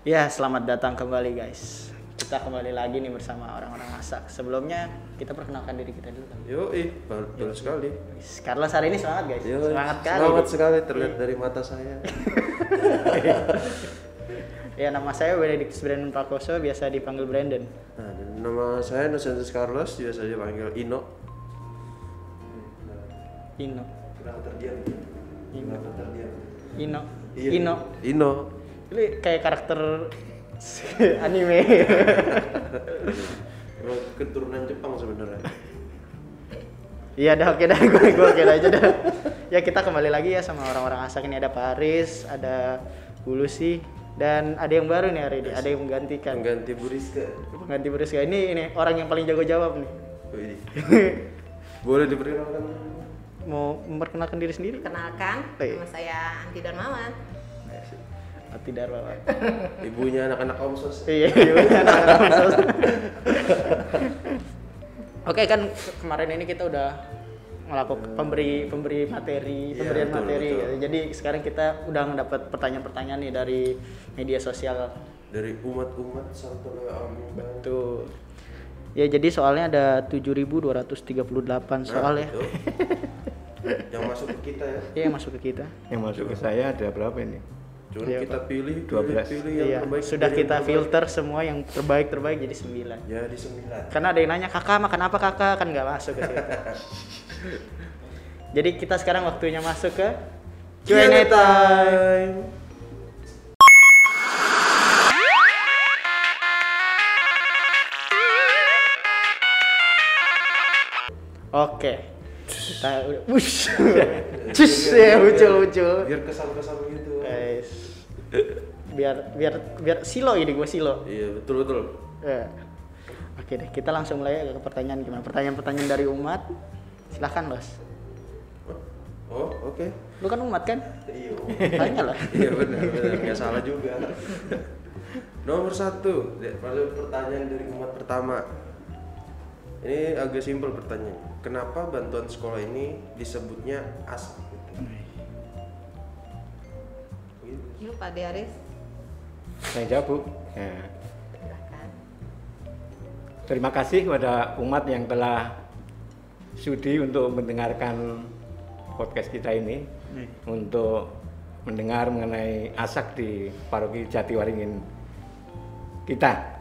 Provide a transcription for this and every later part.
Ya, selamat datang kembali guys. Kita kembali lagi nih bersama orang-orang Asak. Sebelumnya kita perkenalkan diri kita dulu kan. Betul sekali. Carlos hari ini semangat guys. Yoi, Semangat kali. semangat sekali terlihat dari mata saya. Ya, nama saya Benedictus Brandon Prakoso, biasa dipanggil Brandon. Nah, dan nama saya Nosentus Carlos, biasa dipanggil Ino. Ino. Kenapa terdiam? Kenapa terdiam? Ino. Iya. Ino. Ini kayak karakter anime. Keturunan Jepang sebenarnya. Iya dah, oke dah, gue oke aja dah. Ya, kita kembali lagi ya sama orang-orang Asak. Ini ada Pak Aris, ada Bulusi, dan ada yang baru nih hari ini, ada yang menggantikan. Pengganti Buriska. Pengganti Buriska. Ini orang yang paling jago jawab nih. Wih. Boleh diperkenalkan? Mau memperkenalkan diri sendiri? Kenalkan, nama saya Anti Darmawan. Ati Darmawan. Ibunya anak-anak Omsos. Iya, anak-anak Omsos. Oke, kan kemarin ini kita udah melakukan pemberian materi. Betul. Gitu. Jadi sekarang kita udah mendapat pertanyaan-pertanyaan nih dari media sosial. Dari umat-umat sampai Betul. Ya, jadi soalnya ada 7.238 soal ya. Yang masuk ke kita ya. Iya, yang masuk ke kita. Yang masuk ke saya ada berapa ini? Cuma Iya, kita pilih 12. yang Iya, terbaik. sudah dari kita yang filter semua yang terbaik jadi 9. Ya di 9. Karena ada yang nanya, kakak makan apa kakak? Kan nggak masuk ke situ. Jadi kita sekarang waktunya masuk ke Q&A time. Oke. Kita udah cus ya, muncul. Biar kesal-kesal gitu. Guys. Biar silo ini, gue silo. Iya, betul. Ya. Oke deh, kita langsung mulai ke pertanyaan gimana? Pertanyaan dari umat. Silahkan, Los. Oh, oke. Lu kan umat kan? Iya. Tanya lah. Iya benar, nggak salah juga. Nomor 1, pertanyaan dari umat pertama. Ini agak simpel pertanyaan. Kenapa bantuan sekolah ini disebutnya ASAK? Yuk Pak Diaris, Saya jawab, Bu. Ya. silakan. Terima kasih kepada umat yang telah sudi untuk mendengarkan podcast kita ini, untuk mendengar mengenai ASAK di Paroki Jatiwaringin kita.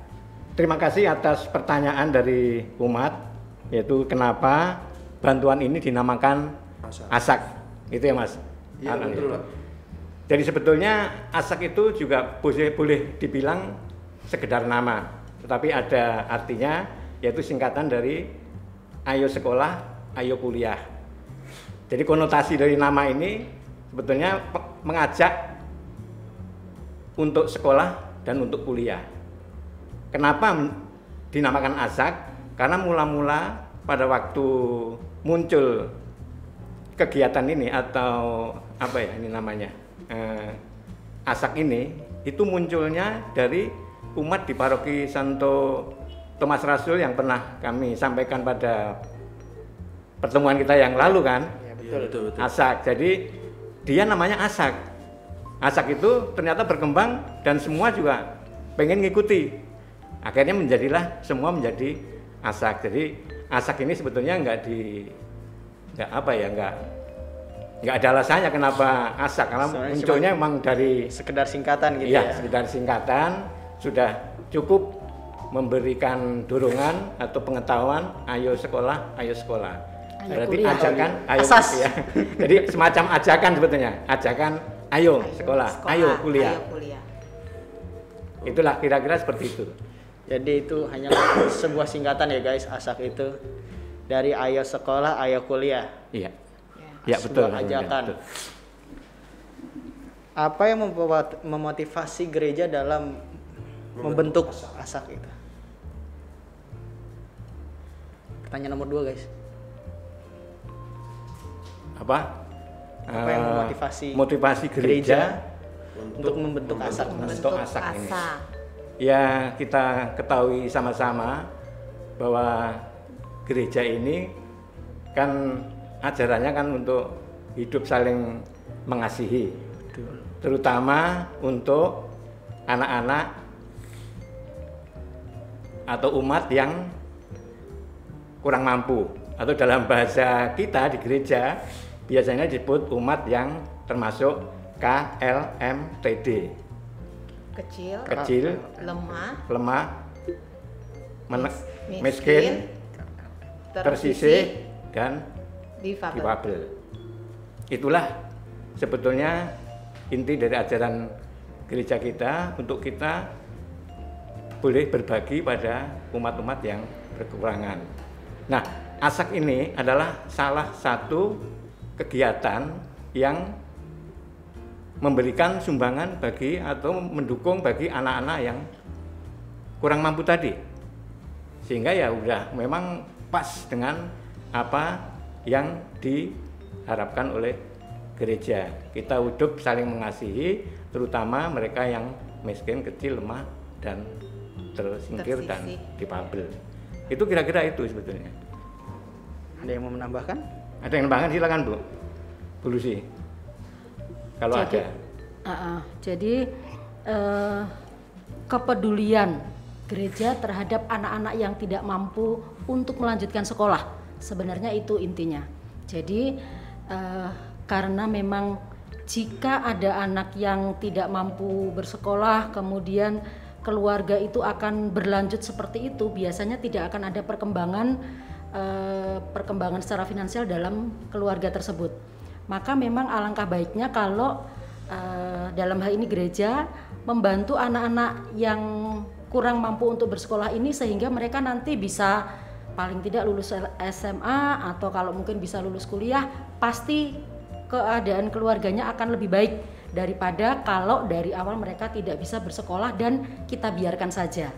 Terima kasih atas pertanyaan dari umat, yaitu kenapa bantuan ini dinamakan ASAK. Itu ya, Mas? Iya, betul, Pak. Jadi sebetulnya ASAK itu juga boleh dibilang sekedar nama, tetapi ada artinya, yaitu singkatan dari Ayo Sekolah, Ayo Kuliah. Jadi konotasi dari nama ini sebetulnya mengajak untuk sekolah dan untuk kuliah. Kenapa dinamakan ASAK? Karena mula-mula pada waktu muncul kegiatan ini atau apa ya ini namanya ASAK ini, itu munculnya dari umat di Paroki Santo Thomas Rasul yang pernah kami sampaikan pada pertemuan kita yang lalu kan. Ya, betul. ASAK. Jadi dia namanya ASAK. ASAK itu ternyata berkembang dan semua juga pengen ngikuti. Akhirnya semua menjadi ASAK. Jadi ASAK ini sebetulnya nggak ada alasannya kenapa ASAK, karena munculnya memang dari sekedar singkatan gitu ya. Sekedar singkatan, sudah cukup memberikan dorongan atau pengetahuan, ayo sekolah, ayo sekolah. Berarti kuliah. ajakan, ayo Asas. ya. Jadi semacam ajakan sebetulnya, ajakan ayo sekolah, ayo kuliah. Ayo kuliah. Itulah kira-kira seperti itu. Jadi itu hanya sebuah singkatan ya guys, ASAK itu dari ayo sekolah, ayo kuliah. Iya. Ya. Ya betul. Sebuah ajakan. Betul. Apa yang memotivasi gereja dalam membentuk ASAK itu? Pertanyaan nomor 2 guys. Apa yang motivasi gereja untuk membentuk ASAK? Membentuk ASAK ini. ASAK. Ya kita ketahui sama-sama bahwa gereja ini kan ajarannya kan untuk hidup saling mengasihi. Terutama untuk anak-anak atau umat yang kurang mampu, atau dalam bahasa kita di gereja biasanya disebut umat yang termasuk KLMTD. Kecil, lemah, miskin, tersisih, dan difabel. Itulah sebetulnya inti dari ajaran gereja kita, untuk kita boleh berbagi pada umat-umat yang berkekurangan. Nah, ASAK ini adalah salah satu kegiatan yang memberikan sumbangan bagi atau mendukung bagi anak-anak yang kurang mampu tadi. Sehingga ya udah memang pas dengan apa yang diharapkan oleh gereja. Kita hidup saling mengasihi, terutama mereka yang miskin, kecil, lemah, dan tersingkir dan difabel. Itu kira-kira itu sebetulnya. Ada yang mau menambahkan? Ada yang menambahkan, silakan Bu. Bu Lucy. Kalau jadi, ada. Jadi kepedulian gereja terhadap anak-anak yang tidak mampu untuk melanjutkan sekolah, sebenarnya itu intinya. Jadi karena memang jika ada anak yang tidak mampu bersekolah, kemudian keluarga itu akan berlanjut seperti itu, biasanya tidak akan ada perkembangan secara finansial dalam keluarga tersebut. Maka memang alangkah baiknya kalau dalam hal ini gereja membantu anak-anak yang kurang mampu untuk bersekolah ini, sehingga mereka nanti bisa paling tidak lulus SMA, atau kalau mungkin bisa lulus kuliah, pasti keadaan keluarganya akan lebih baik daripada kalau dari awal mereka tidak bisa bersekolah dan kita biarkan saja.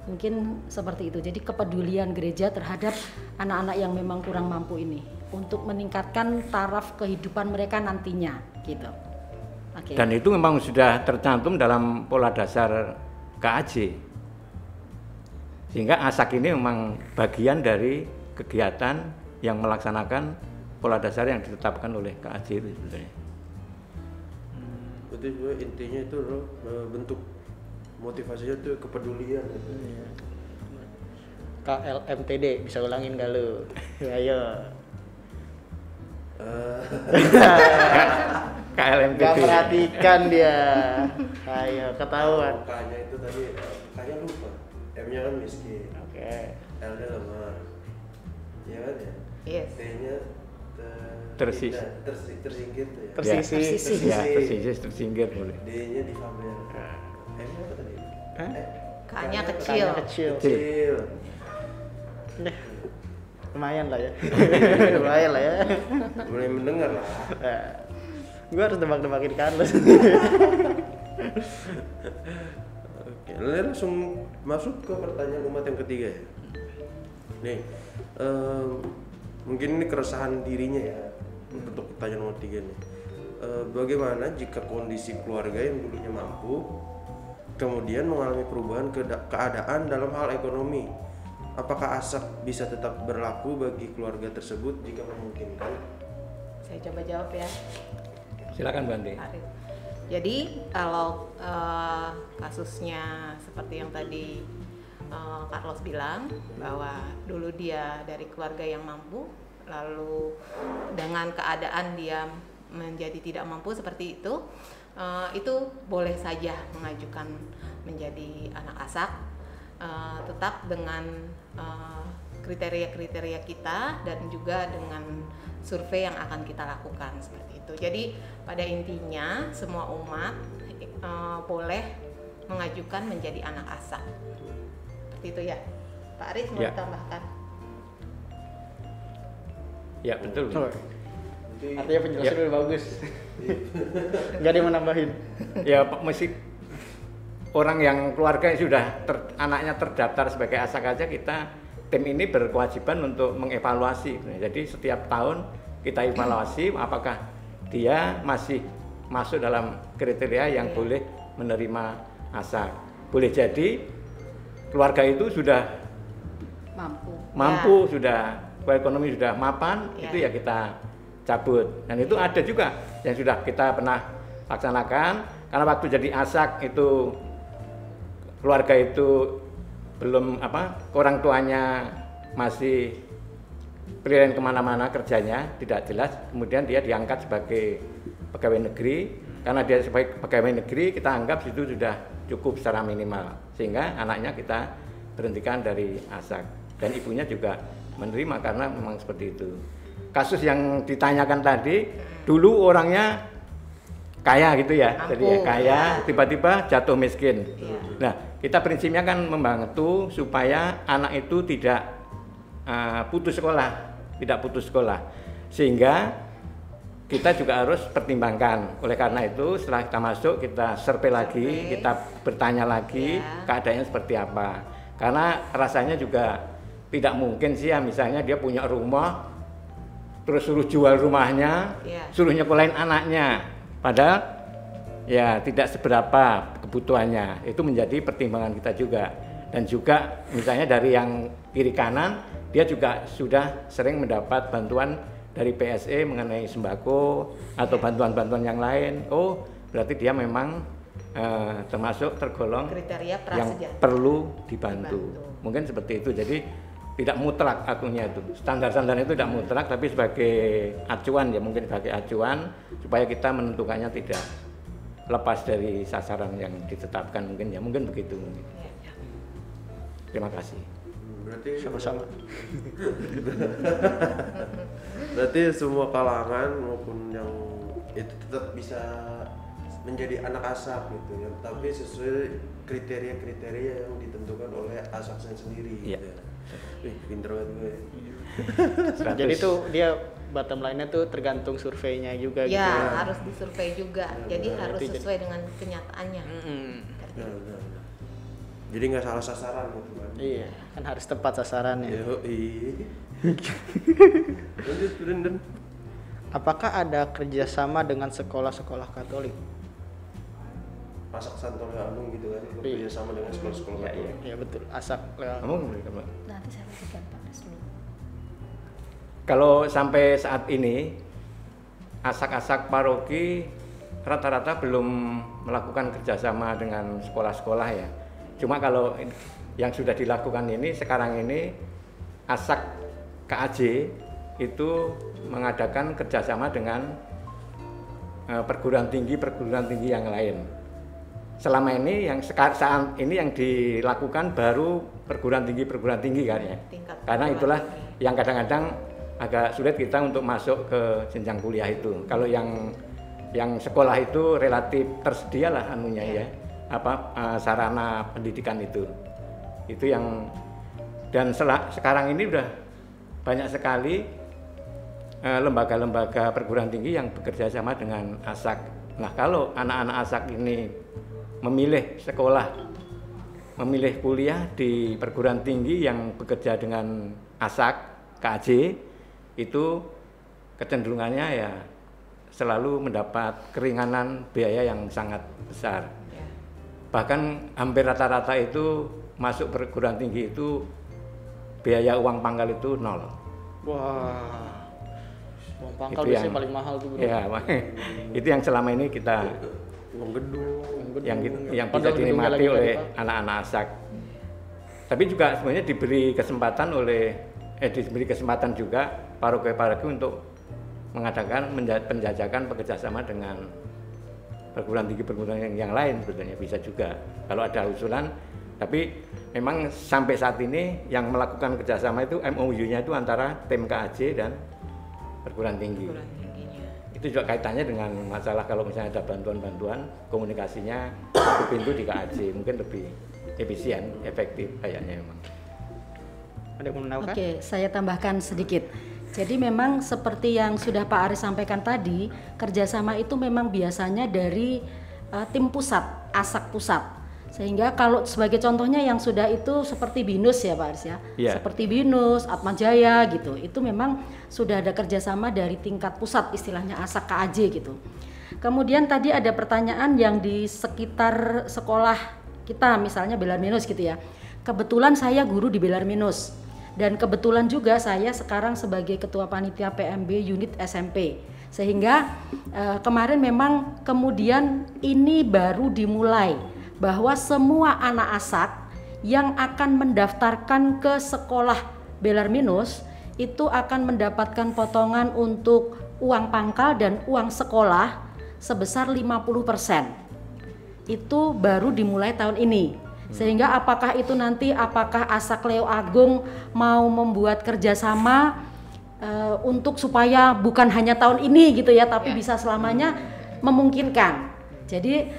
Mungkin seperti itu. Jadi kepedulian gereja terhadap anak-anak yang memang kurang mampu ini untuk meningkatkan taraf kehidupan mereka nantinya, gitu. Okay. Dan itu memang sudah tercantum dalam pola dasar KAJ. Sehingga ASAK ini memang bagian dari kegiatan yang melaksanakan pola dasar yang ditetapkan oleh KAJ itu sebetulnya. Berarti intinya itu loh, bentuk motivasinya itu kepedulian gitu. Iya. KLMTD, bisa ulangin gak lu? Ayo. KLMTD. Gak perhatikan dia. Ayo, ketahuan. K-nya itu tadi, K-nya lupa. M-nya kan miskin. Oke. L-nya lemah. Iya kan ya? Yes. T-nya tersingkir tuh ya. Tersisih. Ya, tersinggir boleh. D-nya difabel. M-nya apa tadi? K-nya Kecil. Kecil. Deh. Lumayan lah ya. Lumayan lah ya. Mulai mendengar lah. Gue harus tebak-tebakin Carlos. Oke, langsung masuk ke pertanyaan umat yang ketiga ya. Nih, mungkin ini keresahan dirinya ya untuk pertanyaan nomor 3 nih. Bagaimana jika kondisi keluarga yang dulunya mampu kemudian mengalami perubahan keadaan dalam hal ekonomi? Apakah ASAK bisa tetap berlaku bagi keluarga tersebut jika memungkinkan? Saya coba jawab ya. Silakan Bante. Arif. Jadi kalau kasusnya seperti yang tadi Carlos bilang, bahwa dulu dia dari keluarga yang mampu, lalu dengan keadaan dia menjadi tidak mampu seperti itu boleh saja mengajukan menjadi anak ASAK, tetap dengan kriteria-kriteria kita dan juga dengan survei yang akan kita lakukan seperti itu. Jadi pada intinya semua umat boleh mengajukan menjadi anak ASAK. Seperti itu ya. Pak Aris mau ditambahkan? Ya betul. Artinya penjelasan udah bagus. Nggak ada yang mau nambahin. Ya mesti orang yang keluarga yang sudah anaknya terdaftar sebagai ASAK aja, kita tim ini berkewajiban untuk mengevaluasi. Jadi setiap tahun kita evaluasi apakah dia masih masuk dalam kriteria yang boleh menerima ASAK. Boleh jadi keluarga itu sudah mampu sudah ekonomi sudah mapan, itu ya kita cabut. Dan itu ada juga yang sudah kita pernah laksanakan, karena waktu jadi asak itu keluarga itu belum orang tuanya masih freelance kemana-mana kerjanya tidak jelas, kemudian dia diangkat sebagai pegawai negeri. Karena dia sebagai pegawai negeri, kita anggap itu sudah cukup secara minimal, sehingga anaknya kita berhentikan dari asak, dan ibunya juga menerima karena memang seperti itu. Kasus yang ditanyakan tadi, dulu orangnya kaya gitu ya, jadi ya kaya, tiba-tiba jatuh miskin. Nah, kita prinsipnya kan membantu supaya anak itu tidak putus sekolah, sehingga kita juga harus pertimbangkan. Oleh karena itu, setelah kita masuk, kita survei lagi, kita bertanya lagi keadaannya seperti apa. Karena rasanya juga tidak mungkin sih ya, misalnya dia punya rumah, terus suruh jual rumahnya, suruh nyekolahin anaknya, padahal ya tidak seberapa kebutuhannya. Itu menjadi pertimbangan kita juga. Dan juga misalnya dari yang kiri kanan, dia juga sudah sering mendapat bantuan dari PSE mengenai sembako atau bantuan-bantuan yang lain. Oh, berarti dia memang termasuk tergolong kriteria yang perlu dibantu. Mungkin seperti itu. Jadi tidak mutlak atunya itu. Standar-standar itu tidak mutlak, tapi sebagai acuan ya, mungkin sebagai acuan supaya kita menentukannya tidak lepas dari sasaran yang ditetapkan, mungkin ya, mungkin begitu mungkin. Terima kasih. Berarti Sama-sama. berarti semua kalangan maupun yang itu tetap bisa menjadi anak asak gitu ya, tapi sesuai kriteria-kriteria yang ditentukan oleh asaknya sendiri. Iya. Gitu ya. Pinter banget gue. Jadi tuh dia bottom line-nya tuh tergantung surveinya juga gitu. Ya, harus disurvei juga. Jadi benar. harus Itu sesuai dengan kenyataannya. Benar. Jadi nggak salah sasaran gitu kan. Iya, kan harus tepat sasarannya. Lanjut, Brandon. Apakah ada kerjasama dengan sekolah-sekolah Katolik? Pasak Santoro Agung gitu kan, bekerja sama dengan sekolah-sekolah Katolik. Iya betul, asak. Kamu Pak? Nanti saya lanjutkan Pak Deslu. Kalau sampai saat ini asak-asak paroki rata-rata belum melakukan kerjasama dengan sekolah-sekolah ya. Cuma kalau yang sudah dilakukan ini sekarang ini asak KAJ itu mengadakan kerjasama dengan perguruan tinggi yang lain. Selama ini yang saat ini yang dilakukan baru perguruan tinggi kan ya. Karena itulah yang kadang-kadang agak sulit kita untuk masuk ke jenjang kuliah itu. Kalau yang sekolah itu relatif tersedia lah anunya ya, sarana pendidikan itu yang, dan sekarang ini udah banyak sekali lembaga-lembaga perguruan tinggi yang bekerja sama dengan ASAK. Nah, kalau anak-anak ASAK ini memilih sekolah, memilih kuliah di perguruan tinggi yang bekerja dengan ASAK, KAJ, itu kecenderungannya ya selalu mendapat keringanan biaya yang sangat besar. Bahkan hampir rata-rata itu masuk perguruan tinggi itu biaya uang pangkal itu 0. Wah, uang pangkal Itu biasanya yang- paling mahal tuh bro. Ya, itu yang selama ini kita Uang gedung. yang bisa Padahal gedungnya dinikmati lagi oleh tadi, Pak. anak-anak ASAK. Tapi juga sebenarnya diberi kesempatan juga paroki-paroki untuk mengadakan penjajakan bekerjasama dengan perguruan tinggi yang lain, sebetulnya bisa juga kalau ada usulan. Tapi memang sampai saat ini yang melakukan kerjasama itu MOU-nya itu antara tim KAJ dan perguruan tinggi. Itu juga kaitannya dengan masalah kalau misalnya ada bantuan-bantuan, komunikasinya satu pintu di KAJ mungkin lebih efisien, efektif kayaknya memang. Ada yang mau menambahkan? Oke, saya tambahkan sedikit. Jadi memang seperti yang sudah Pak Aris sampaikan tadi, kerjasama itu memang biasanya dari tim pusat, ASAK pusat. Sehingga kalau sebagai contohnya yang sudah itu seperti BINUS ya Pak Aris ya, Iya. seperti BINUS, Atmajaya gitu, itu memang sudah ada kerjasama dari tingkat pusat, istilahnya ASAK KAJ gitu. Kemudian tadi ada pertanyaan yang di sekitar sekolah kita, misalnya Belarminus gitu ya. Kebetulan saya guru di Belarminus. Dan kebetulan juga saya sekarang sebagai ketua panitia PMB unit SMP. Sehingga kemarin memang kemudian ini baru dimulai bahwa semua anak ASAK yang akan mendaftarkan ke sekolah Bellarminus itu akan mendapatkan potongan untuk uang pangkal dan uang sekolah sebesar 50%. Itu baru dimulai tahun ini. Sehingga apakah itu nanti apakah ASAK Leo Agung mau membuat kerjasama untuk supaya bukan hanya tahun ini gitu ya, tapi bisa selamanya, memungkinkan. Jadi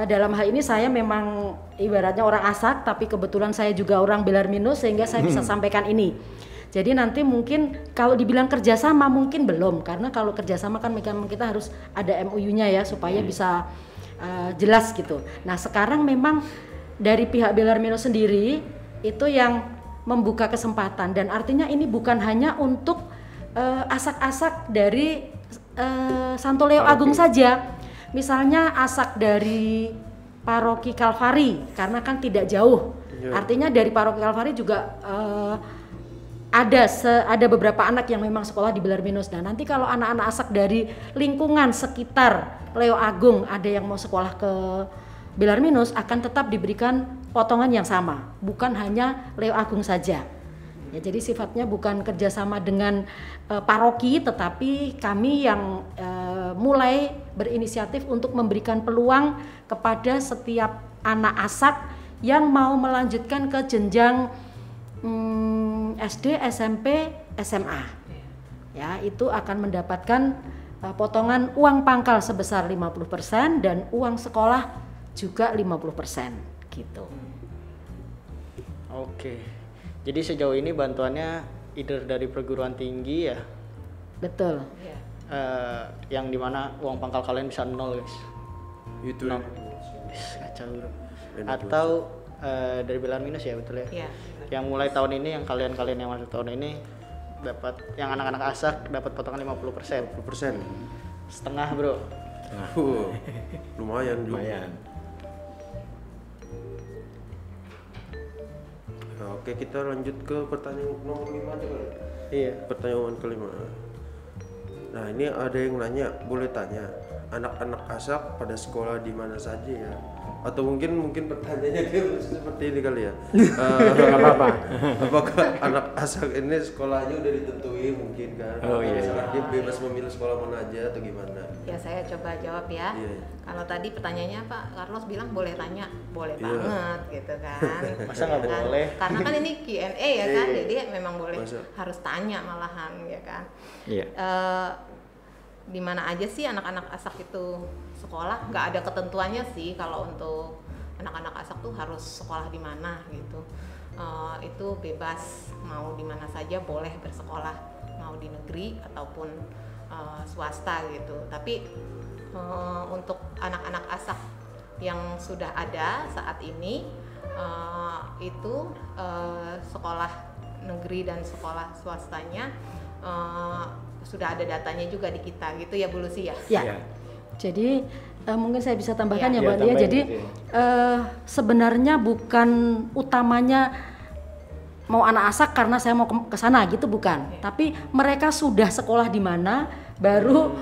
dalam hal ini saya memang ibaratnya orang ASAK, tapi kebetulan saya juga orang Bellarminus sehingga saya bisa sampaikan ini. Jadi nanti mungkin kalau dibilang kerjasama mungkin belum, karena kalau kerjasama kan kita harus ada MOU-nya ya supaya bisa jelas gitu. Nah sekarang memang dari pihak Bellarminus sendiri itu yang membuka kesempatan, dan artinya ini bukan hanya untuk ASAK-ASAK dari Santo Leo Agung saja. Misalnya ASAK dari Paroki Kalvari, karena kan tidak jauh. Artinya dari Paroki Kalvari juga ada beberapa anak yang memang sekolah di Bellarminus. Nah nanti kalau anak-anak ASAK dari lingkungan sekitar Leo Agung ada yang mau sekolah ke Bellarminus, akan tetap diberikan potongan yang sama, bukan hanya Leo Agung saja. Ya, jadi sifatnya bukan kerjasama dengan paroki, tetapi kami yang mulai berinisiatif untuk memberikan peluang kepada setiap anak ASAK yang mau melanjutkan ke jenjang SD, SMP, SMA. Ya, itu akan mendapatkan potongan uang pangkal sebesar 50% dan uang sekolah juga 50% gitu. Oke. Jadi sejauh ini bantuannya either dari perguruan tinggi ya. Betul. Yang dimana uang pangkal kalian bisa 0 guys. Itu. Kacau bro. Atau dari Bellarminus ya, betul ya? Yang mulai tahun ini, yang kalian yang masuk tahun ini dapat, yang anak-anak ASAK dapat potongan 50%. 50%. Setengah bro. Lumayan juga. Lumayan. Nah, oke, kita lanjut ke pertanyaan nomor 5 aja kali. Iya. Pertanyaan kelima. Nah, ini ada yang nanya, boleh tanya, anak-anak ASAK pada sekolah di mana saja ya? Atau mungkin pertanyaannya dia seperti ini kali ya. Nggak apa-apa. Apakah anak ASAK ini sekolahnya udah ditentuin mungkin kan? Oh iya. Misalkan dia bebas memilih sekolah mana aja atau gimana? Ya saya coba jawab ya. Kalau tadi pertanyaannya Pak Carlos bilang boleh tanya, boleh banget gitu kan. Masa nggak kan? boleh? Karena kan ini Q&A ya kan, Iya. jadi memang boleh, Masa? harus tanya malahan ya kan. Iya. Di mana aja sih anak-anak ASAK itu sekolah? Nggak ada ketentuannya sih kalau untuk anak-anak ASAK tuh harus sekolah di mana gitu. Itu bebas, mau di mana saja boleh bersekolah, mau di negeri ataupun swasta gitu. Tapi untuk anak-anak ASAK yang sudah ada saat ini itu sekolah negeri dan sekolah swastanya sudah ada datanya juga di kita gitu ya Bu Lucy ya? Ya. Jadi mungkin saya bisa tambahkan ya, Ya, Mbak Lia. tambahin Jadi gitu sebenarnya bukan utamanya mau anak ASAK karena saya mau ke sana gitu, bukan. Tapi mereka sudah sekolah di mana baru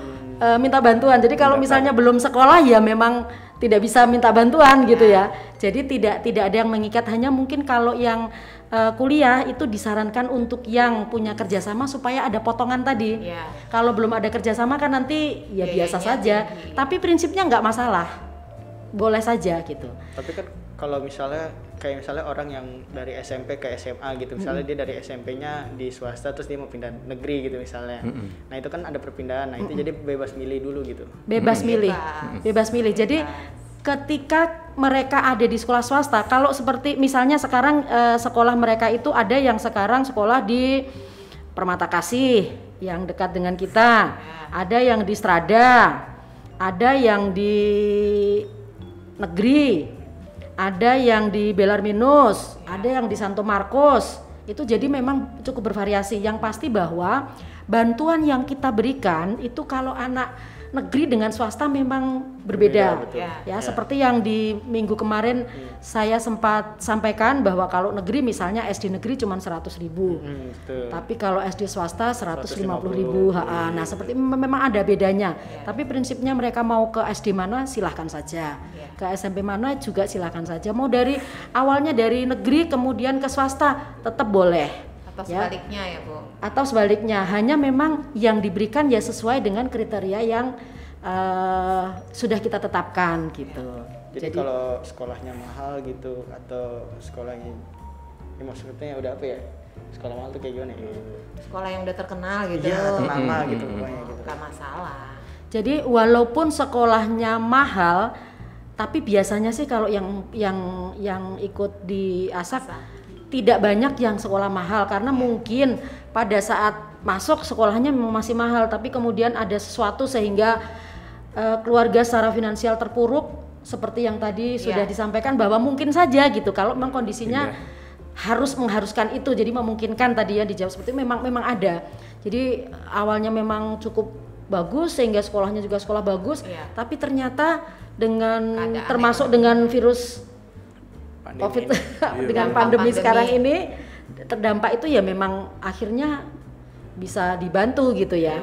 minta bantuan. Jadi kalau misalnya belum sekolah ya memang tidak bisa minta bantuan gitu ya. Jadi tidak ada yang mengikat, hanya mungkin kalau yang kuliah itu disarankan untuk yang punya kerjasama supaya ada potongan tadi. Kalau belum ada kerjasama kan nanti ya biasa saja. Tapi prinsipnya nggak masalah, boleh saja gitu. Tapi kan kalau misalnya kayak misalnya orang yang dari SMP ke SMA gitu, misalnya dia dari SMP-nya di swasta terus dia mau pindah negeri gitu misalnya. Nah itu kan ada perpindahan. Nah itu jadi bebas milih dulu gitu. Bebas milih. Jadi ketika mereka ada di sekolah swasta, kalau seperti misalnya sekarang sekolah mereka itu ada yang sekarang sekolah di Permata Kasih yang dekat dengan kita, ada yang di Strada, ada yang di negeri, ada yang di Bellarminus, ada yang di Santo Marcos. Itu jadi memang cukup bervariasi. Yang pasti bahwa bantuan yang kita berikan itu kalau anak negeri dengan swasta memang berbeda. betul. Ya, seperti yang di minggu kemarin saya sempat sampaikan bahwa kalau negeri misalnya SD negeri cuma 100.000. Betul. Tapi kalau SD swasta 150.000. Nah, seperti memang ada bedanya. Tapi prinsipnya mereka mau ke SD mana silahkan saja. Ke SMP mana juga silahkan saja. Mau dari awalnya dari negeri kemudian ke swasta tetap boleh. Atau sebaliknya ya Bu? Atau sebaliknya, hanya memang yang diberikan ya sesuai dengan kriteria yang sudah kita tetapkan gitu. Jadi kalau sekolahnya mahal gitu atau sekolahnya ya maksudnya udah apa ya? Sekolah mahal tuh kayak gimana ya? Sekolah yang udah terkenal gitu. Iya, ternama gitu pokoknya gitu. Gak masalah. Jadi walaupun sekolahnya mahal, tapi biasanya sih kalau yang ikut di ASAK tidak banyak yang sekolah mahal karena mungkin pada saat masuk sekolahnya memang masih mahal, tapi kemudian ada sesuatu sehingga keluarga secara finansial terpuruk seperti yang tadi sudah disampaikan bahwa mungkin saja gitu kalau memang kondisinya harus mengharuskan itu, jadi memungkinkan tadi ya dijawab seperti itu, memang ada. Jadi awalnya memang cukup bagus sehingga sekolahnya juga sekolah bagus, tapi ternyata dengan keadaan termasuk dengan virus COVID dengan pandemi sekarang ini terdampak itu ya memang akhirnya bisa dibantu gitu ya.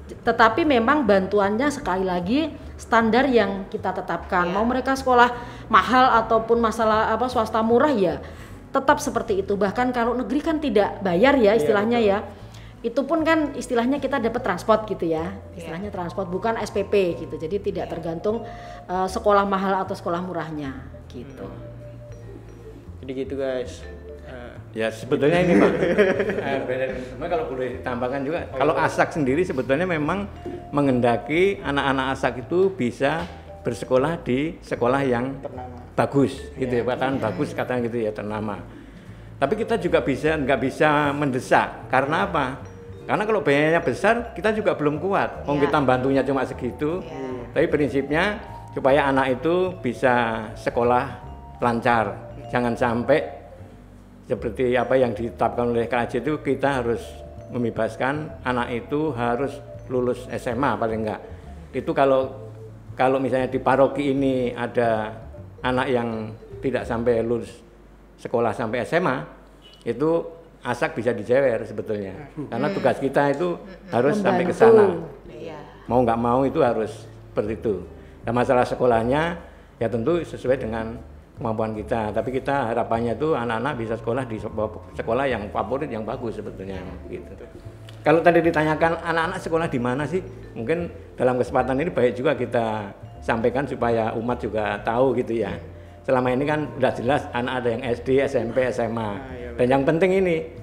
Tetapi memang bantuannya sekali lagi standar yang kita tetapkan. Mau mereka sekolah mahal ataupun masalah apa swasta murah ya tetap seperti itu. Bahkan kalau negeri kan tidak bayar ya istilahnya ya. Itu pun kan istilahnya kita dapat transport gitu ya. Istilahnya transport bukan SPP gitu. Jadi tidak tergantung sekolah mahal atau sekolah murahnya gitu. Jadi gitu guys. Ya sebetulnya ini Pak, cuma kalau boleh tambahkan juga, kalau ASAK sendiri sebetulnya memang mengendaki anak-anak ASAK itu bisa bersekolah di sekolah yang bagus, gitu ya, katakan bagus, katakan gitu ya, ternama. Tapi kita juga nggak bisa mendesak, karena apa? Karena kalau biayanya besar, kita juga belum kuat. Kita bantunya cuma segitu, tapi prinsipnya supaya anak itu bisa sekolah lancar, jangan sampai seperti apa yang ditetapkan oleh KAJ itu kita harus membebaskan anak itu harus lulus SMA paling enggak. Itu kalau misalnya di paroki ini ada anak yang tidak sampai lulus sekolah sampai SMA, itu ASAK bisa dijewer sebetulnya. Karena tugas kita itu harus sampai ke sana. Mau nggak mau itu harus seperti itu. Nah, masalah sekolahnya ya tentu sesuai dengan kemampuan kita, tapi kita harapannya itu anak-anak bisa sekolah di sekolah yang favorit, yang bagus sebetulnya gitu. Kalau tadi ditanyakan anak-anak sekolah di mana sih, mungkin dalam kesempatan ini baik juga kita sampaikan supaya umat juga tahu gitu ya. Selama ini kan udah jelas anak ada yang SD, SMP, SMA, dan yang penting ini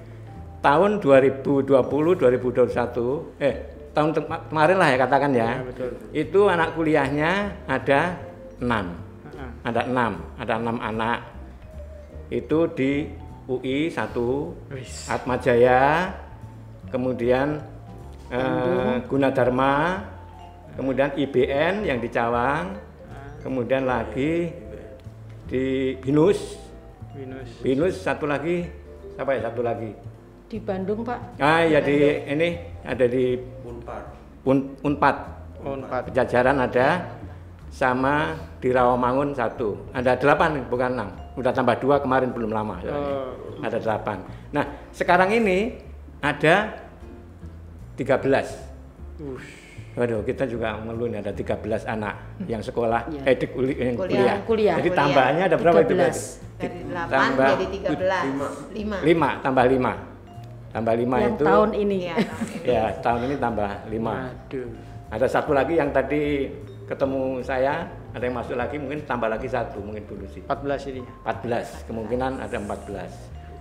tahun 2020, 2021, tahun kemarin lah ya katakan ya, itu anak kuliahnya ada 6. Ada 6 anak itu di UI 1, Atmajaya, kemudian Gunadarma, kemudian IBN yang di Cawang, kemudian lagi di Binus satu lagi, siapa ya satu lagi? Di Bandung Pak. Ya ini ada di Unpad. Pejajaran ada. Sama di Rawamangun 1, ada 8 bukan 6, udah tambah 2 kemarin belum lama, ada 8. Nah sekarang ini ada 13. Waduh, kita juga ngeluh nih ada 13 anak yang sekolah, kuliah. Jadi tambahannya ada berapa 13. itu? Dari 8 jadi 13, 5. Tambah 5 yang itu tahun ini. Ya tahun ini tambah 5. Ada satu lagi yang tadi ketemu saya, ada yang masuk lagi, mungkin tambah lagi 1 mungkin dulu sih. 14 ini. 14, kemungkinan ada 14.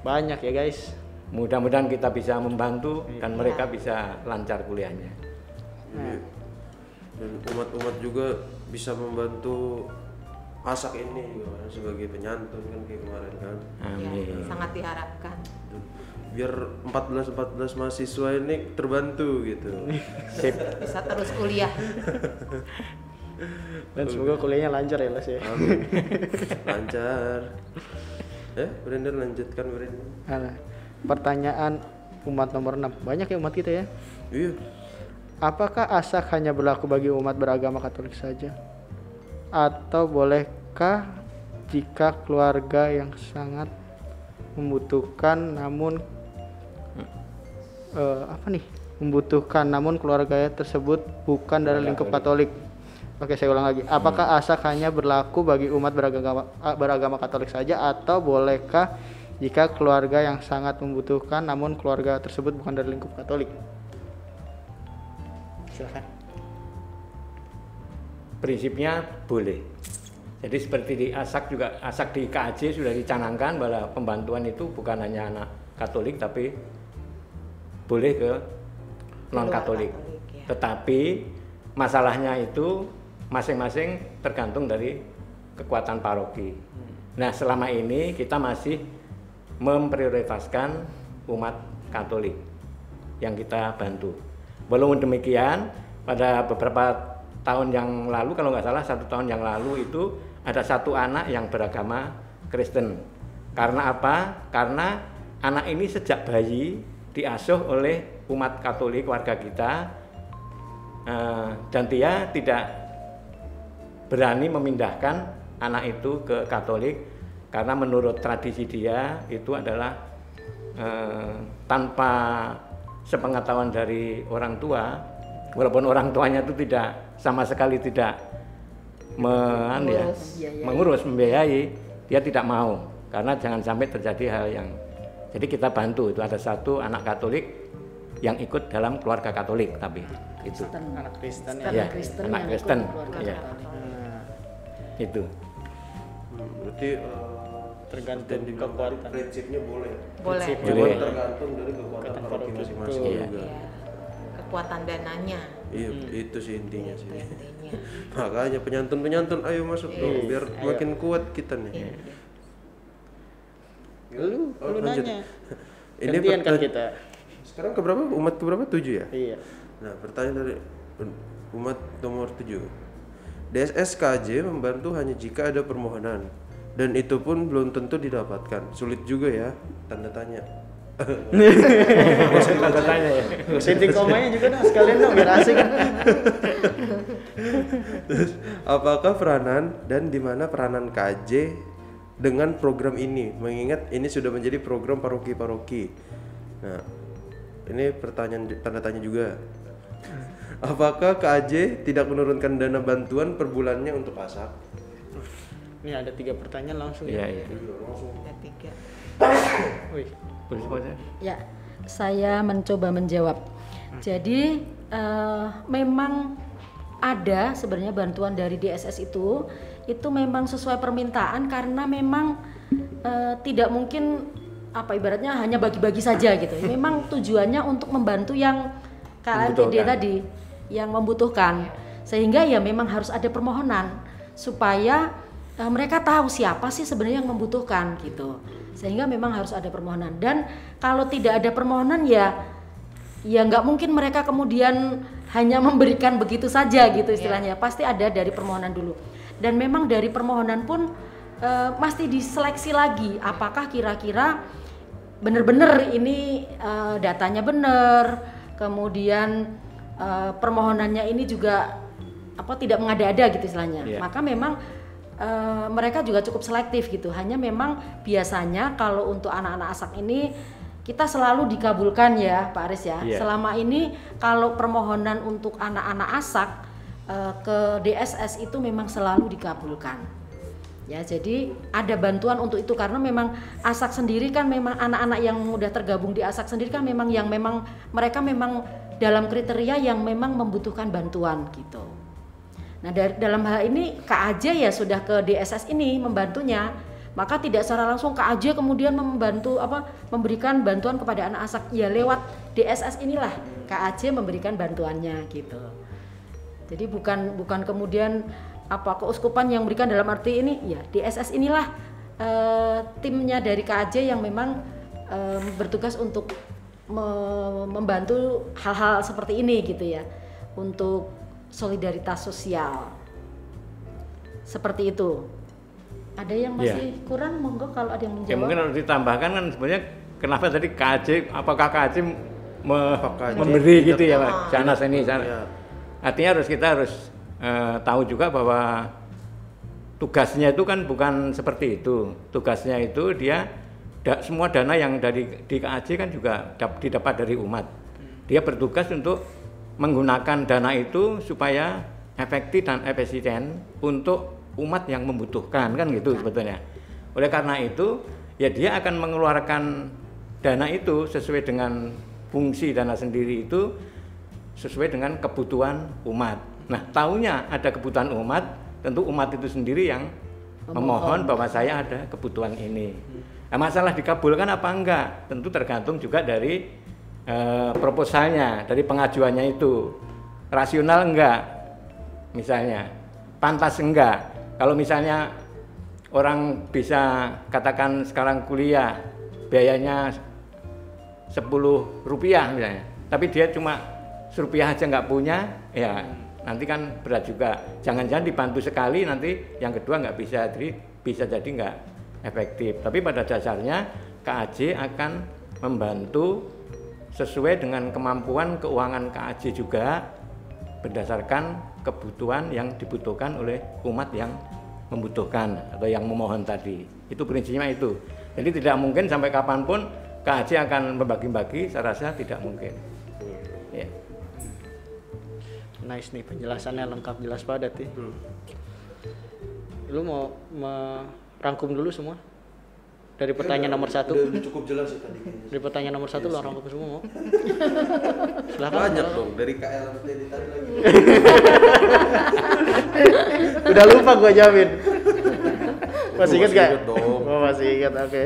Banyak ya guys. Mudah-mudahan kita bisa membantu dan mereka bisa lancar kuliahnya. Dan umat-umat juga bisa membantu ASAK ini juga kan, sebagai penyantun kan kayak kemarin kan. Amin. Ya, sangat diharapkan. Biar 14 mahasiswa ini terbantu gitu. Sip. Bisa terus kuliah. Dan semoga kuliahnya lancar ya Las ya. Amin. Lancar. Brandon lanjutkan Brandon. Pertanyaan umat nomor 6. Banyak ya umat kita ya. Iya. apakah ASAK hanya berlaku bagi umat beragama Katolik saja? Atau bolehkah jika keluarga yang sangat membutuhkan namun keluarganya tersebut bukan dari lingkup Katolik? Oke, saya ulang lagi. Apakah ASAK hanya berlaku bagi umat beragama Katolik saja atau bolehkah jika keluarga yang sangat membutuhkan namun keluarga tersebut bukan dari lingkup Katolik? Silakan. Prinsipnya boleh. Jadi seperti di ASAK juga, ASAK di KAJ sudah dicanangkan bahwa pembantuan itu bukan hanya anak Katolik tapi boleh ke non Katolik. Ya. Tetapi masalahnya itu masing-masing tergantung dari kekuatan paroki. Nah, selama ini kita masih memprioritaskan umat Katolik yang kita bantu. Walaupun demikian, pada beberapa tahun yang lalu, kalau nggak salah 1 tahun yang lalu itu ada 1 anak yang beragama Kristen. Karena apa? Karena anak ini sejak bayi diasuh oleh umat Katolik warga kita, dan dia tidak berani memindahkan anak itu ke Katolik karena menurut tradisi dia itu adalah tanpa sepengetahuan dari orang tua, walaupun orang tuanya itu tidak sama sekali tidak mengurus, membiayai, dia tidak mau karena jangan sampai terjadi hal yang, jadi kita bantu. Itu ada 1 anak Katolik yang ikut dalam keluarga Katolik, tapi itu Anak Kristen ya. ya, anak Kristen ya. Itu Berarti Tergantung dan kekuatan. prinsipnya boleh. Boleh. Cuma tergantung dari kekuatan paroki masing-masing Betul. juga. Ya. Kekuatan dananya. Iya, itu sih intinya Itu sih. intinya. Makanya penyantun ayo masuk dong biar Ayo. makin kuat kita nih. Iya. Lu lanjut. nanya. Ini Gantian kan pertanyaan- kita. Sekarang keberapa? Umat keberapa? 7 ya? Iya. Nah, pertanyaan dari umat nomor 7. DSSKJ membantu hanya jika ada permohonan dan itu pun belum tentu didapatkan. Sulit juga ya? Tanda tanya. tanda tanya ya. Setting komanya juga dong sekalian dong biar asik. Apakah peranan dan di mana peranan KJ dengan program ini? Mengingat ini sudah menjadi program paroki-paroki. Nah, ini pertanyaan tanda tanya juga. Apakah KJ tidak menurunkan dana bantuan per bulannya untuk ASAK? Ini ada 3 pertanyaan langsung Iya, ya. iya. Ada 3. Wih. Boleh saja. Ya, saya mencoba menjawab. Jadi memang ada sebenarnya bantuan dari DSS itu memang sesuai permintaan karena memang tidak mungkin ibaratnya hanya bagi-bagi saja gitu. Memang tujuannya untuk membantu yang KLPD tadi yang membutuhkan, sehingga ya memang harus ada permohonan supaya mereka tahu siapa sih sebenarnya yang membutuhkan gitu, sehingga memang harus ada permohonan. Dan kalau tidak ada permohonan ya nggak mungkin mereka kemudian hanya memberikan begitu saja gitu istilahnya, pasti ada dari permohonan dulu. Dan memang dari permohonan pun mesti diseleksi lagi apakah kira-kira benar-benar ini datanya benar, kemudian permohonannya ini juga tidak mengada-ada gitu istilahnya. Maka memang mereka juga cukup selektif gitu. Hanya memang biasanya kalau untuk anak-anak ASAK ini kita selalu dikabulkan ya Pak Aris ya. Selama ini kalau permohonan untuk anak-anak ASAK ke DSS itu memang selalu dikabulkan. Ya, jadi ada bantuan untuk itu karena memang ASAK sendiri kan memang anak-anak yang mudah tergabung di ASAK sendiri kan memang mereka memang dalam kriteria yang memang membutuhkan bantuan gitu. Nah, dalam hal ini KAJ ya sudah ke DSS ini membantunya, maka tidak secara langsung KAJ kemudian memberikan bantuan kepada anak ASAK, ya lewat DSS inilah KAJ memberikan bantuannya gitu. Jadi bukan kemudian keuskupan yang memberikan, dalam arti ini ya DSS inilah timnya dari KAJ yang memang bertugas untuk membantu hal-hal seperti ini gitu ya, untuk solidaritas sosial seperti itu. Ada yang masih kurang, monggo kalau ada yang menjawab. Ya mungkin harus ditambahkan kan sebenarnya kenapa tadi KAJ, apakah KAJ Apakah memberi dia gitu ya, Ah. Pak. Sana sini sana. Ya. Artinya kita harus tahu juga bahwa tugasnya itu kan bukan seperti itu. Tugasnya itu dia semua dana yang di KAJ kan juga didapat dari umat. Dia bertugas untuk menggunakan dana itu supaya efektif dan efisien untuk umat yang membutuhkan, kan gitu sebetulnya. Oleh karena itu, ya dia akan mengeluarkan dana itu sesuai dengan fungsi dana sendiri itu sesuai dengan kebutuhan umat. Nah, taunya ada kebutuhan umat, tentu umat itu sendiri yang memohon bahwa saya ada kebutuhan ini. Nah, masalah dikabulkan apa enggak, tentu tergantung juga dari proposalnya, dari pengajuannya itu. Rasional enggak, misalnya, pantas enggak. Kalau misalnya orang bisa katakan sekarang kuliah biayanya 10 rupiah misalnya, tapi dia cuma Rp1 aja nggak punya, ya nanti kan berat juga. Jangan-jangan dibantu sekali, nanti yang kedua nggak bisa, jadi bisa jadi nggak efektif. Tapi pada dasarnya KAJ akan membantu sesuai dengan kemampuan keuangan KAJ juga berdasarkan kebutuhan yang dibutuhkan oleh umat yang membutuhkan atau yang memohon tadi. Itu prinsipnya itu. Jadi tidak mungkin sampai kapanpun KAJ akan membagi-bagi, saya rasa tidak mungkin. Ya. Nice nih, penjelasannya lengkap, jelas padat ya. Lu mau merangkum dulu semua? Dari pertanyaan nomor 1. Udah cukup jelas sih tadi. Dari pertanyaan nomor 1 lo rangkum semua mau? Silakan. Banyak dong dari KL sampai tadi lagi. Udah lupa gua jamin. Masih inget gak? Inget dong. Oh, masih inget, oke.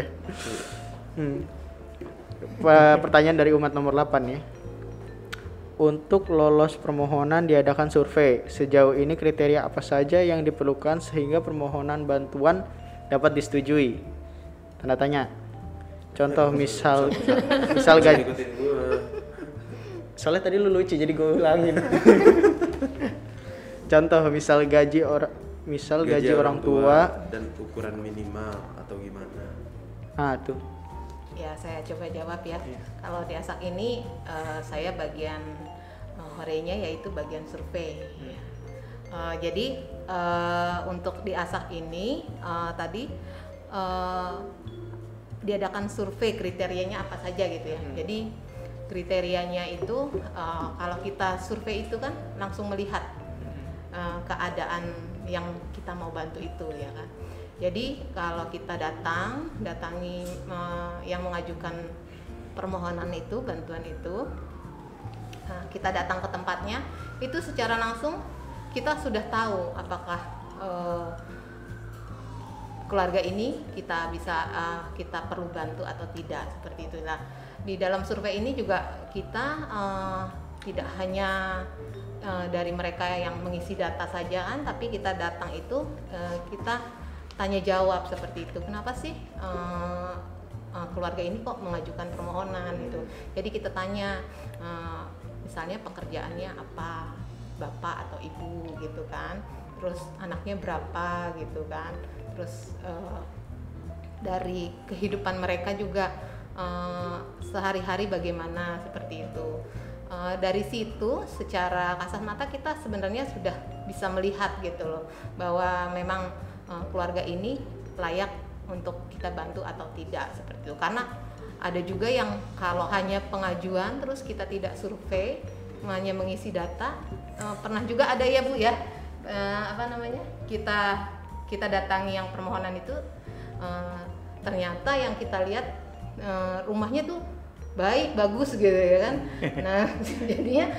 Pertanyaan dari umat nomor 8 nih. Untuk lolos permohonan diadakan survei. Sejauh ini kriteria apa saja yang diperlukan sehingga permohonan bantuan dapat disetujui? Tanda tanya. Contoh misal gaji. Ikutin gua. Soalnya tadi lu lucu jadi gue ulangin. Contoh misal gaji orang tua dan ukuran minimal atau gimana? tuh. Ya, saya coba jawab ya. Iya. Kalau di ASAK ini saya bagian horenya yaitu bagian survei. Ya. Jadi untuk di ASAK ini tadi diadakan survei, kriterianya apa saja gitu ya. Jadi kriterianya itu kalau kita survei itu kan langsung melihat keadaan yang kita mau bantu itu ya kan. Jadi kalau kita datangi yang mengajukan permohonan itu, bantuan itu, kita datang ke tempatnya, itu secara langsung kita sudah tahu apakah keluarga ini kita perlu bantu atau tidak, seperti itu. Nah, di dalam survei ini juga kita tidak hanya dari mereka yang mengisi data saja kan, tapi kita datang itu kita tanya jawab seperti itu. Kenapa sih keluarga ini kok mengajukan permohonan gitu. Jadi kita tanya misalnya pekerjaannya apa, bapak atau ibu gitu kan. Terus anaknya berapa gitu kan. Terus dari kehidupan mereka juga sehari-hari bagaimana, seperti itu. Dari situ secara kasat mata kita sebenarnya sudah bisa melihat gitu loh, bahwa memang keluarga ini layak untuk kita bantu atau tidak, seperti itu. Karena ada juga yang kalau hanya pengajuan terus kita tidak survei, hanya mengisi data, pernah juga ada ya Bu ya, kita datangi yang permohonan itu, ternyata yang kita lihat rumahnya tuh baik, bagus gitu ya kan. Nah jadinya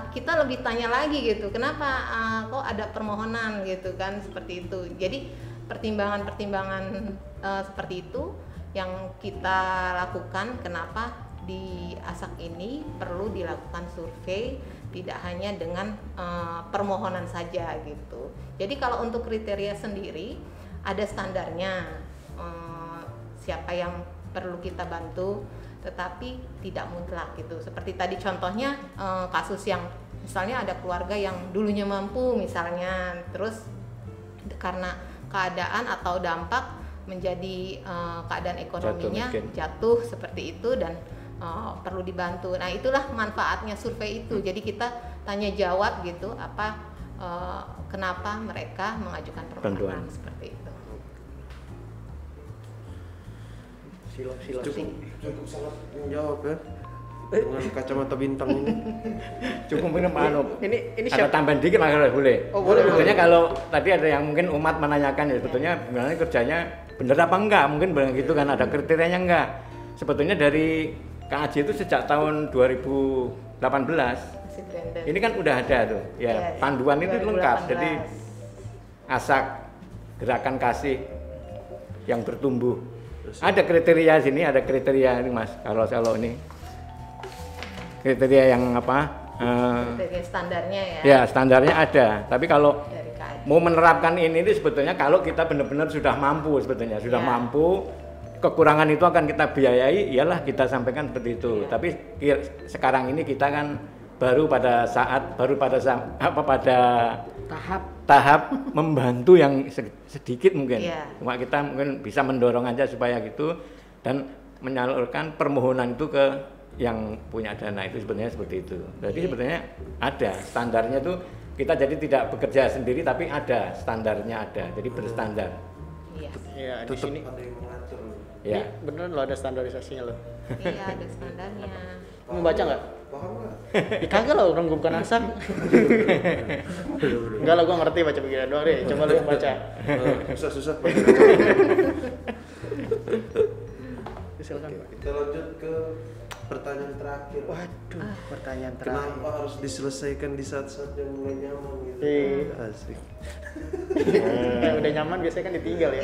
kita lebih tanya lagi gitu, kenapa kok ada permohonan gitu kan, seperti itu. Jadi pertimbangan-pertimbangan seperti itu yang kita lakukan, kenapa di ASAK ini perlu dilakukan survei, tidak hanya dengan permohonan saja gitu. Jadi kalau untuk kriteria sendiri ada standarnya, siapa yang perlu kita bantu, tetapi tidak mutlak gitu. Seperti tadi contohnya kasus yang misalnya ada keluarga yang dulunya mampu misalnya, terus karena keadaan atau dampak menjadi keadaan ekonominya jatuh seperti itu, dan perlu dibantu. Nah itulah manfaatnya survei itu. Jadi kita tanya jawab gitu kenapa mereka mengajukan permohonan seperti itu. Silo. Cukup sangat menjawab ya. Dengan kacamata bintang ini. Cukup minum Ini ada siapa? tambahan dikit makanya boleh. Oh, boleh. Sebetulnya kalau tadi ada yang mungkin umat menanyakan ya sebetulnya sebenarnya kerjanya bener apa enggak? Mungkin begitu kan ada kriterianya enggak? Sebetulnya dari KAJ itu sejak tahun 2018 ini kan udah ada tuh ya, panduan itu 2018. lengkap. Jadi ASAK, gerakan kasih yang bertumbuh. Ada kriteria sini, ada kriteria ini Mas. Kalau ini kriteria yang apa? Kriteria standarnya ya. Ya standarnya ada. Tapi kalau Dari KAJ. mau menerapkan ini sebetulnya kalau kita benar-benar sudah mampu sebetulnya sudah mampu, kekurangan itu akan kita biayai, iyalah kita sampaikan seperti itu. Tapi sekarang ini kita kan baru pada tahap membantu yang sedikit mungkin. Cuma kita mungkin bisa mendorong aja supaya gitu dan menyalurkan permohonan itu ke yang punya dana itu sebenarnya seperti itu. Jadi sebenarnya ada standarnya tuh, kita jadi tidak bekerja sendiri tapi ada standarnya ada. Jadi berstandar. Iya, di sini ada yang mengatur. Ya. ini beneran lo ada standarisasinya lo. Iya ada standarnya. Mau baca nggak? Paham nggak? Ya kagak lah, orang gue bukan ASAK. Enggak lah, gue ngerti baca begini doang deh. Coba lu yang baca. Susah. Silakan. Kita lanjut ke pertanyaan terakhir. Waduh, pertanyaan terakhir. Kenapa harus diselesaikan di saat-saat yang mulai nyaman gitu? Asik. Udah nyaman biasanya kan ditinggal ya.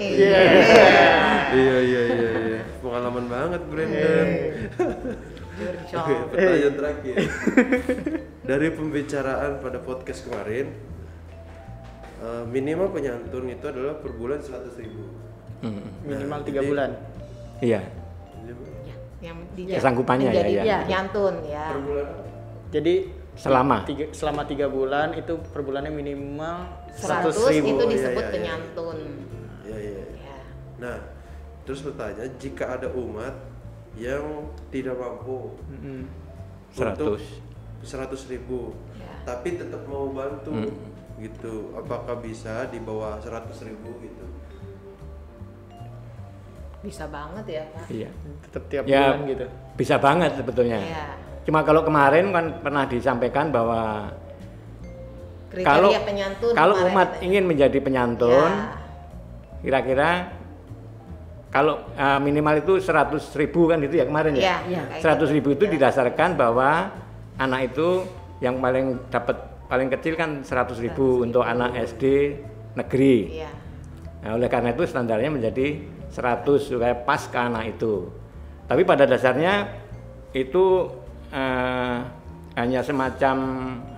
Iya. Pengalaman banget Brandon. Oke, pertanyaan terakhir. Dari pembicaraan pada podcast kemarin, minimal penyantun itu adalah per bulan 100.000. Minimal 3 bulan. Iya. Yang Kesanggupannya menjadi ya. penyantun ya. Per bulan. Jadi Selama 3 bulan itu per bulannya minimal 100 100.000. itu disebut iya. penyantun. Iya. Ya. Nah, terus bertanya, jika ada umat yang tidak mampu 100. 100.000, Ya. tapi tetap mau bantu, gitu, apakah bisa di bawah 100.000 gitu? Bisa banget ya Pak. Iya. Tetap tiap Ya, bulan gitu. bisa banget sebetulnya. Iya. Cuma kalau kemarin kan pernah disampaikan bahwa Kriteria penyantun kalau kemarin umat katanya. ingin menjadi penyantun, Ya. kira-kira kalau minimal itu 100.000 kan itu ya kemarin ya. Iya. 100.000 itu didasarkan bahwa anak itu yang paling kecil kan 100.000 untuk anak SD negeri. Iya. Nah, oleh karena itu standarnya menjadi 100 supaya pas ke anak itu. Tapi pada dasarnya itu hanya semacam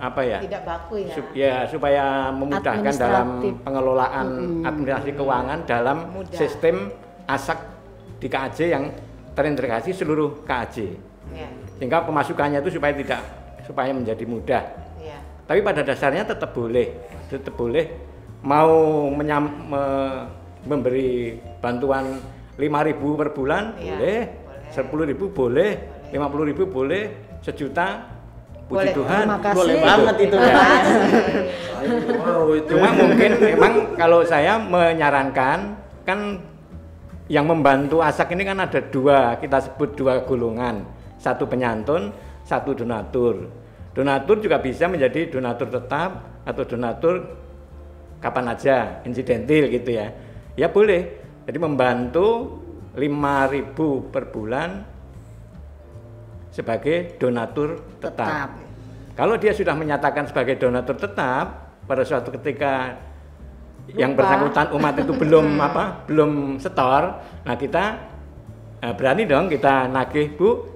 apa ya? Tidak baku ya. Supaya memudahkan dalam Administratif. pengelolaan administrasi keuangan dalam Mudah. sistem ASAK di KAJ yang terintegrasi seluruh KAJ. Ya. Sehingga pemasukannya itu supaya menjadi mudah. Ya. Tapi pada dasarnya tetap boleh mau memberi bantuan 5.000 per bulan Iya, boleh, boleh. 10.000 boleh, 50.000 boleh, 1 juta puji Boleh. Tuhan. Terima kasih. Boleh banget itu. Ya. Saya mau itu. Cuma mungkin memang kalau saya menyarankan kan yang membantu ASAK ini kan ada kita sebut dua golongan, satu penyantun, satu donatur. Donatur juga bisa menjadi donatur tetap atau donatur kapan aja, insidentil gitu ya. Ya boleh. Jadi membantu 5.000 per bulan sebagai donatur tetap. Kalau dia sudah menyatakan sebagai donatur tetap pada suatu ketika yang bersangkutan umat itu belum setor, nah kita berani dong kita nagih, Bu,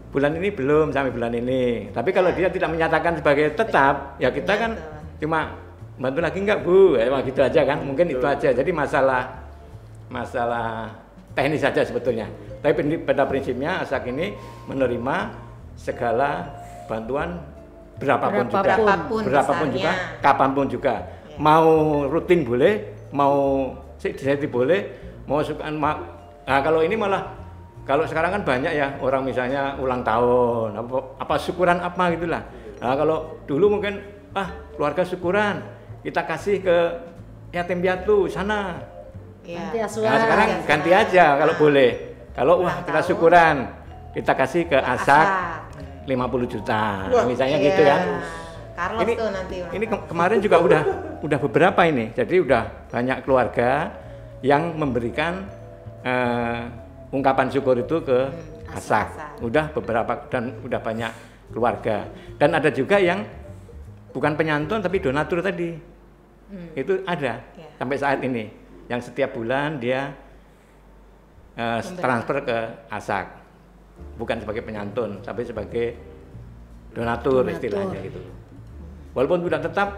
bulan ini belum sampai bulan ini. Tapi kalau dia tidak menyatakan sebagai tetap, ya kita kan cuma bantu lagi enggak, Bu, ya gitu aja kan, mungkin itu aja. Jadi masalah teknis saja sebetulnya. Tapi pada prinsipnya ASAK ini menerima segala bantuan berapapun juga, kapanpun juga. Mau rutin boleh, mau sedikit boleh, mau suka. Nah kalau ini malah kalau sekarang kan banyak ya orang misalnya ulang tahun, apa syukuran apa gitulah. Nah, kalau dulu mungkin keluarga syukuran, kita kasih ke yatim piatu sana. Iya. Panti asuhan. Nah, sekarang Asuhan. ganti aja kalau boleh. Kalau Ulang kita tahun. syukuran, kita kasih ke ASAK Asak. 50 juta, misalnya Iya. gitu kan. Carlos Ini, tuh nanti. ini kemarin juga udah beberapa ini, jadi udah banyak keluarga yang memberikan ungkapan syukur itu ke ASAK. ASAK. Udah beberapa dan udah banyak keluarga. Dan ada juga yang bukan penyantun tapi donatur tadi. Itu ada Ya. sampai saat ini, yang setiap bulan dia transfer ke ASAK, bukan sebagai penyantun tapi sebagai donatur. Istilahnya gitu. Walaupun tidak tetap,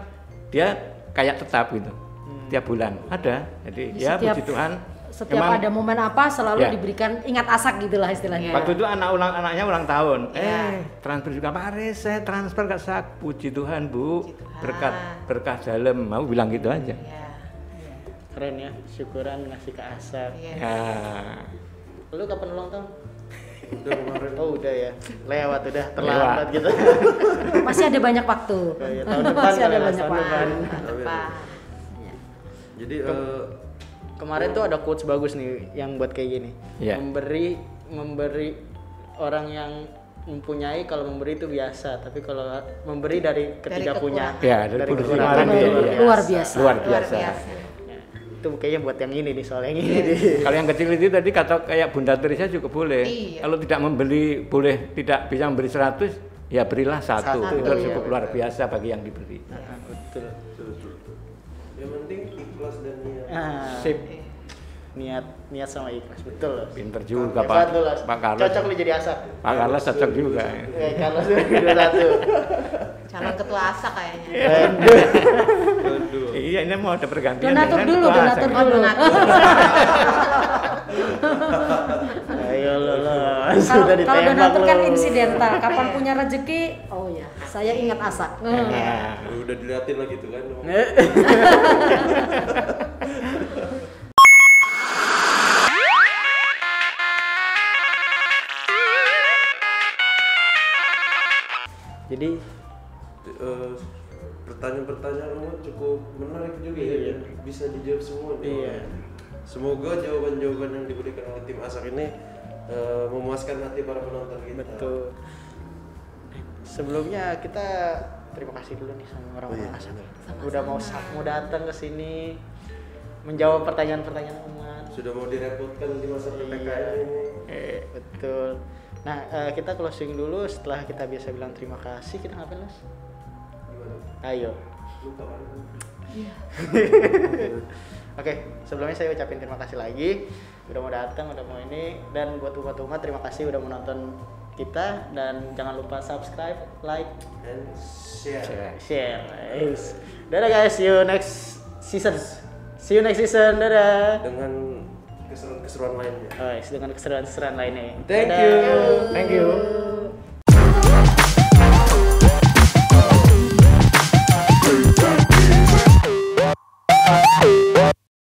dia kayak tetap gitu. Tiap bulan ada. Jadi ya puji Tuhan. Setiap memang ada momen apa selalu Ya. diberikan ingat ASAK gitulah istilahnya. waktu itu anaknya ulang tahun. Ya. Transfer juga Pak Aris, saya transfer ke ASAK. Puji Tuhan Bu, Puji Tuhan. berkah dalam. Mau bilang gitu aja. Iya. Keren ya, syukuran ngasih ke ASAK. Iya. Ya. Lu kapan ulang tahun? Udah kemarin. Oh udah ya, lewat udah terlambat gitu. Masih ada banyak waktu. Oh, ya, tahun depan Masih ada kali ya, banyak tahun waktu. depan. Apa? Jadi Kemarin tuh ada quotes bagus nih yang buat kayak gini. Iya. Memberi orang yang mempunyai, kalau memberi itu biasa, tapi kalau memberi dari ketiga punya. kekurangan. Ya, dari putus kekurangan kemarin itu dia, luar biasa. Luar Luar biasa. biasa. Ya, itu kayaknya buat yang ini nih, soal yang ini nih. Kalau yang kecil itu tadi kata kayak Bunda Teresa juga boleh. Iya. Kalau tidak membeli, tidak bisa memberi 100, ya berilah satu. Satu, Itu iya, cukup betul. luar biasa bagi yang diberi. Betul. betul. Yang penting ikhlas dan niat. Ah, Sip, niat sama ikhlas, betul loh. pinter juga Hebat lu, Los. Pak Carlos. Cocok lu jadi ASAK. Pak Carlos cocok juga. Carlos 21. Calon ketua ASAK kayaknya. Aduh. Iya, ini mau ada pergantian. Donatur dengan dulu, ketua donatur ASAK. Oh, dulu. donatur. Ayo lo, Kalau sudah kalau ditembak donatur kan lo. insidental. Kapan punya rezeki? Oh ya, saya ingat ASAK. Nah, Udah diliatin lagi tuh kan. Jadi Pertanyaan-pertanyaan kamu cukup menarik juga ya, Iya. dan bisa dijawab semua. Iya. Semoga jawaban-jawaban yang diberikan oleh tim ASAK ini memuaskan hati para penonton kita. betul. Sebelumnya kita terima kasih dulu nih sama orang-orang Oh, iya, ASAK. benar. Udah mau datang ke sini menjawab pertanyaan-pertanyaan umat. Sudah mau direpotkan di masa PPKM Iya. ini. Betul. Nah, kita closing dulu. Setelah kita biasa bilang terima kasih, kita ngapain, Mas? Gimana? Ayo. Lupa kan? Oke, sebelumnya saya ucapin terima kasih lagi udah mau datang, udah mau ini, dan buat umat-umat terima kasih udah menonton kita, dan jangan lupa subscribe, like, And share. share. Yes. Dadah guys, see you next season. See you next season. Dadah. Dengan keseruan-keseruan lainnya. Oh, dengan keseruan-keseruan lainnya. Thank Dadah. you. thank you.